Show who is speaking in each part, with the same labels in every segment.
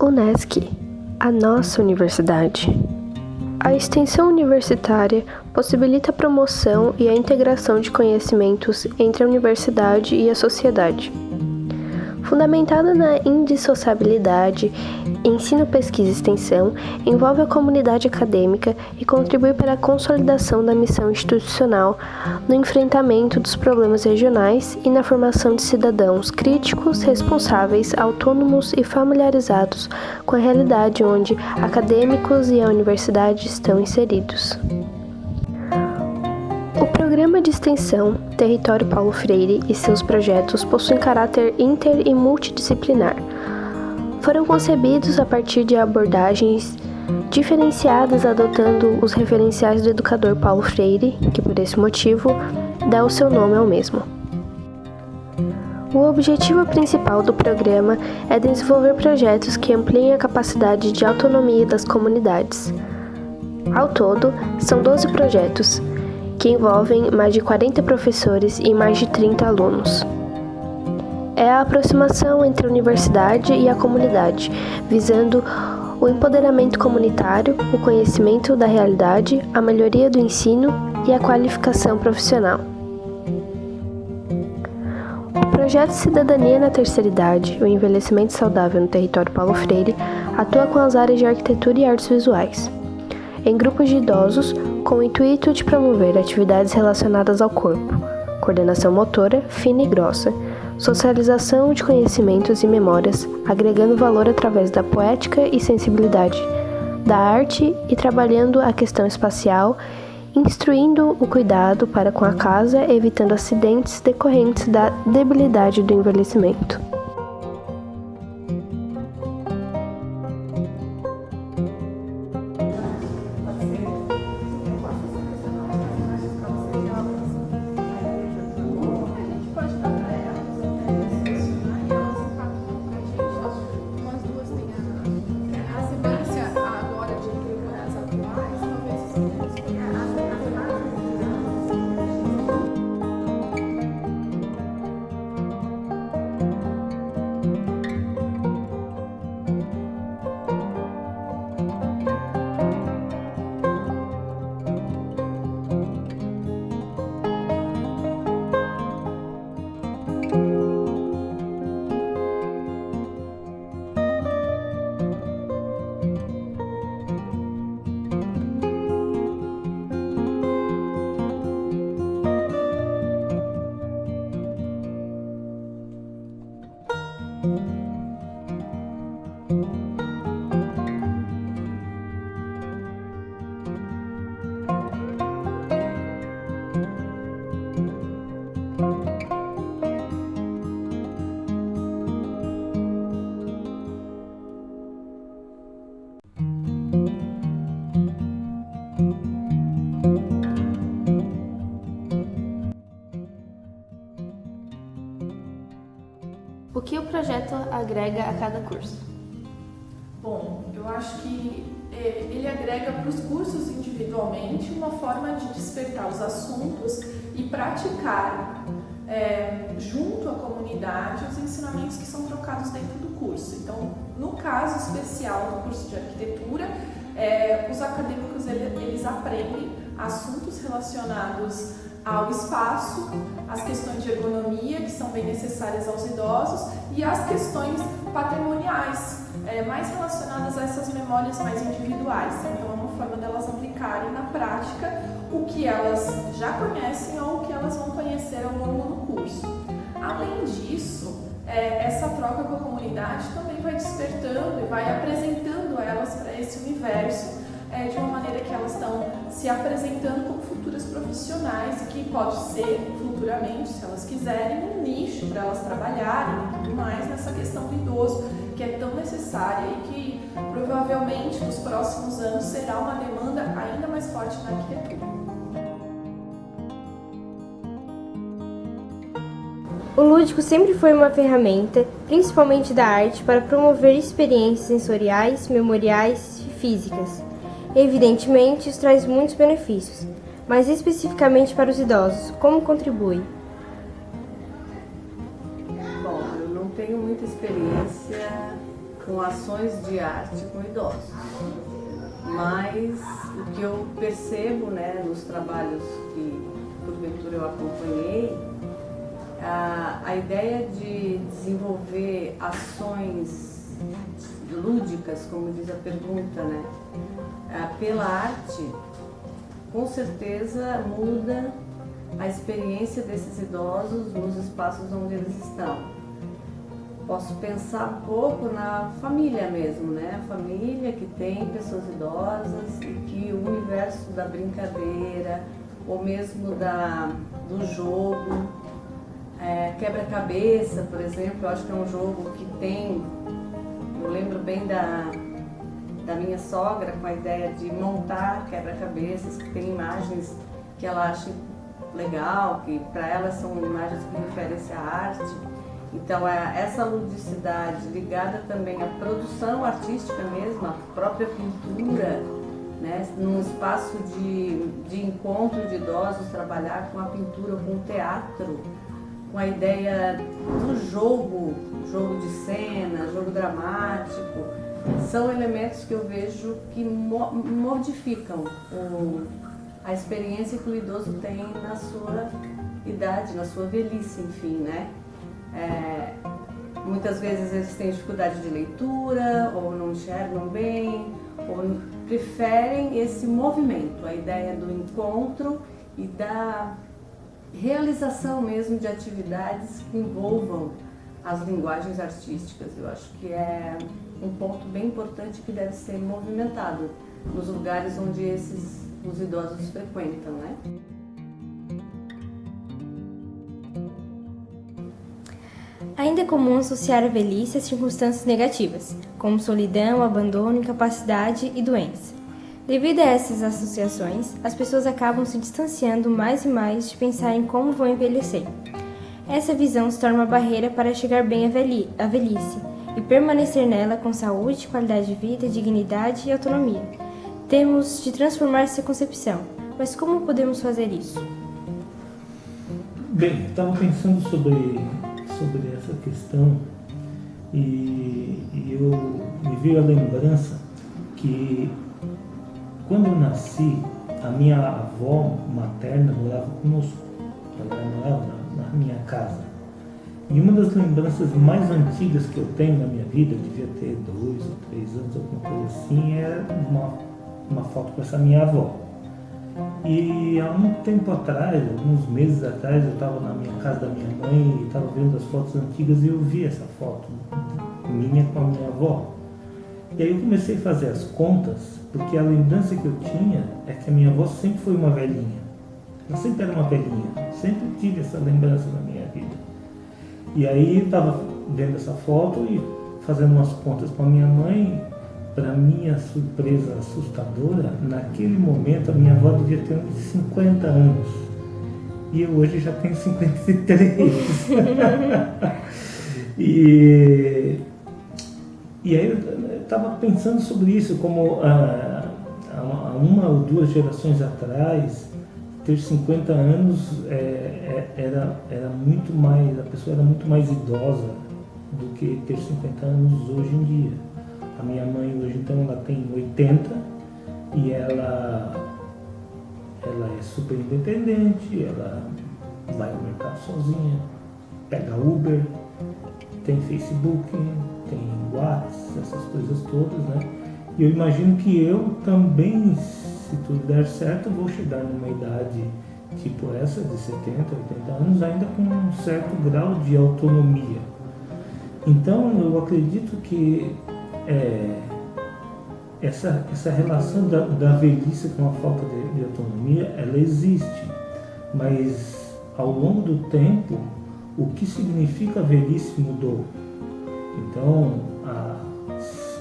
Speaker 1: Unesc, a nossa universidade. A extensão universitária possibilita a promoção e a integração de conhecimentos entre a universidade e a sociedade. Fundamentada na indissociabilidade, ensino, pesquisa e extensão envolve a comunidade acadêmica e contribui para a consolidação da missão institucional no enfrentamento dos problemas regionais e na formação de cidadãos críticos, responsáveis, autônomos e familiarizados com a realidade onde acadêmicos e a universidade estão inseridos. O Programa de Extensão Território Paulo Freire e seus projetos possuem caráter inter e multidisciplinar. Foram concebidos a partir de abordagens diferenciadas, adotando os referenciais do educador Paulo Freire, que por esse motivo dá o seu nome ao mesmo. O objetivo principal do programa é desenvolver projetos que ampliem a capacidade de autonomia das comunidades. Ao todo, são 12 projetos, que envolvem mais de 40 professores e mais de 30 alunos. É a aproximação entre a universidade e a comunidade, visando o empoderamento comunitário, o conhecimento da realidade, a melhoria do ensino e a qualificação profissional. O projeto Cidadania na Terceira Idade, o envelhecimento saudável no território Paulo Freire, atua com as áreas de arquitetura e artes visuais, em grupos de idosos, com o intuito de promover atividades relacionadas ao corpo, coordenação motora fina e grossa, socialização de conhecimentos e memórias, agregando valor através da poética e sensibilidade da arte e trabalhando a questão espacial, instruindo o cuidado para com a casa, evitando acidentes decorrentes da debilidade do envelhecimento. O que o projeto agrega a cada curso?
Speaker 2: Bom, eu acho que ele agrega para os cursos individualmente uma forma de despertar os assuntos e praticar junto à comunidade os ensinamentos que são trocados dentro do curso. Então, no caso especial do curso de arquitetura, os acadêmicos eles aprendem assuntos relacionados ao espaço, as questões de ergonomia, que são bem necessárias aos idosos, e as questões patrimoniais, mais relacionadas a essas memórias mais individuais. Então, é uma forma delas aplicarem na prática o que elas já conhecem ou o que elas vão conhecer ao longo do curso. Além disso, essa troca com a comunidade também vai despertando e vai apresentando elas para esse universo de uma maneira que elas estão se apresentando como futuras profissionais e que pode ser futuramente, se elas quiserem, um nicho para elas trabalharem e tudo mais nessa questão do idoso, que é tão necessária e que provavelmente nos próximos anos será uma demanda ainda mais forte na arquitetura.
Speaker 3: O lúdico sempre foi uma ferramenta, principalmente da arte, para promover experiências sensoriais, memoriais e físicas. Evidentemente, isso traz muitos benefícios, mas especificamente para os idosos, como contribui?
Speaker 4: Bom, eu não tenho muita experiência com ações de arte com idosos. Mas o que eu percebo, né, nos trabalhos que porventura eu acompanhei, a ideia de desenvolver ações lúdicas, como diz a pergunta, né, pela arte, com certeza muda a experiência desses idosos nos espaços onde eles estão. Posso pensar um pouco na família mesmo, né? A família que tem pessoas idosas e que o universo da brincadeira, ou mesmo do jogo, quebra-cabeça, por exemplo, eu acho que é um jogo que tem, eu lembro bem da minha sogra com a ideia de montar quebra-cabeças, que tem imagens que ela acha legal, que para ela são imagens que referem-se à arte. Então, essa ludicidade ligada também à produção artística mesmo, à própria pintura, né? Num espaço de encontro de idosos, trabalhar com a pintura, com o teatro, com a ideia do jogo de cena, jogo dramático, são elementos que eu vejo que modificam a experiência que o idoso tem na sua idade, na sua velhice, enfim, né? Muitas vezes eles têm dificuldade de leitura, ou não enxergam bem, ou preferem esse movimento, a ideia do encontro e da realização mesmo de atividades que envolvam as linguagens artísticas. Eu acho que é um ponto bem importante que deve ser movimentado nos lugares onde os idosos frequentam, né?
Speaker 3: Ainda é comum associar a velhice a circunstâncias negativas, como solidão, abandono, incapacidade e doença. Devido a essas associações, as pessoas acabam se distanciando mais e mais de pensar em como vão envelhecer. Essa visão se torna uma barreira para chegar bem à velhice e permanecer nela com saúde, qualidade de vida, dignidade e autonomia. Temos de transformar essa concepção, mas como podemos fazer isso?
Speaker 5: Bem, eu estava pensando sobre essa questão e me veio a lembrança que quando eu nasci, a minha avó materna morava conosco, ela morava na minha casa. E uma das lembranças mais antigas que eu tenho na minha vida, devia ter 2 ou 3 anos, alguma coisa assim, é uma foto com essa minha avó. E há um tempo atrás, alguns meses atrás, eu estava na minha casa da minha mãe e estava vendo as fotos antigas e eu vi essa foto minha com a minha avó. E aí eu comecei a fazer as contas, porque a lembrança que eu tinha é que a minha avó sempre foi uma velhinha. Ela sempre era uma velhinha, sempre tive essa lembrança na minha vida. E aí eu estava vendo essa foto e fazendo umas contas com a minha mãe. Para minha surpresa assustadora, naquele momento a minha avó devia ter uns 50 anos. E eu hoje já tenho 53. E aí eu estava pensando sobre isso, como há 1 ou 2 gerações atrás, ter 50 anos era muito mais, a pessoa era muito mais idosa do que ter 50 anos hoje em dia. A minha mãe hoje, então, ela tem 80 e ela é super independente, ela vai ao mercado sozinha, pega Uber, tem Facebook, tem WhatsApp, essas coisas todas, né? E eu imagino que eu também, se tudo der certo, vou chegar numa idade tipo essa, de 70, 80 anos, ainda com um certo grau de autonomia. Então, eu acredito que essa relação da velhice com a falta de autonomia, ela existe, mas ao longo do tempo, o que significa velhice mudou. Então, há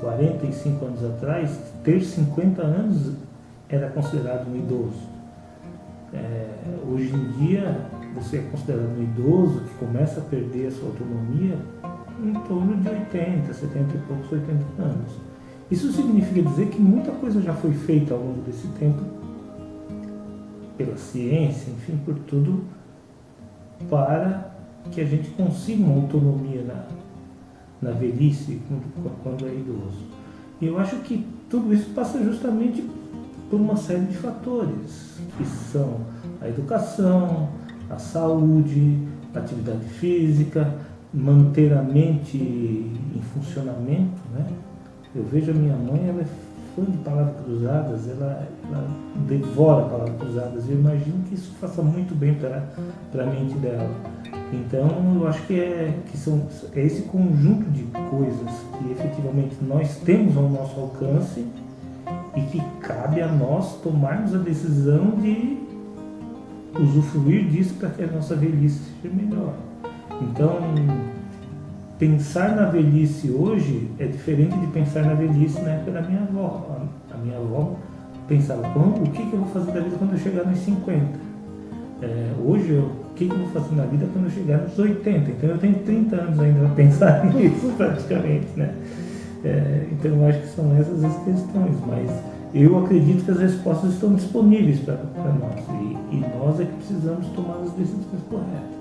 Speaker 5: 45 anos atrás, ter 50 anos era considerado um idoso. Hoje em dia, você é considerado um idoso que começa a perder a sua autonomia em torno de 80, 70 e poucos, 80 anos. Isso significa dizer que muita coisa já foi feita ao longo desse tempo, pela ciência, enfim, por tudo, para que a gente consiga uma autonomia na velhice, quando é idoso. E eu acho que tudo isso passa justamente por uma série de fatores, que são a educação, a saúde, a atividade física, manter a mente em funcionamento, né? Eu vejo a minha mãe, ela é fã de palavras cruzadas, ela devora palavras cruzadas, e eu imagino que isso faça muito bem para a mente dela. Então, eu acho que é esse conjunto de coisas que efetivamente nós temos ao nosso alcance e que cabe a nós tomarmos a decisão de usufruir disso para que a nossa velhice seja melhor. Então, pensar na velhice hoje é diferente de pensar na velhice na época da minha avó. A minha avó pensava, o que eu vou fazer da vida quando eu chegar nos 50? Hoje, o que eu vou fazer na vida quando eu chegar nos 80? Então, eu tenho 30 anos ainda a pensar nisso, praticamente, né? Então, eu acho que são essas as questões, mas eu acredito que as respostas estão disponíveis para nós, e nós é que precisamos tomar as decisões corretas.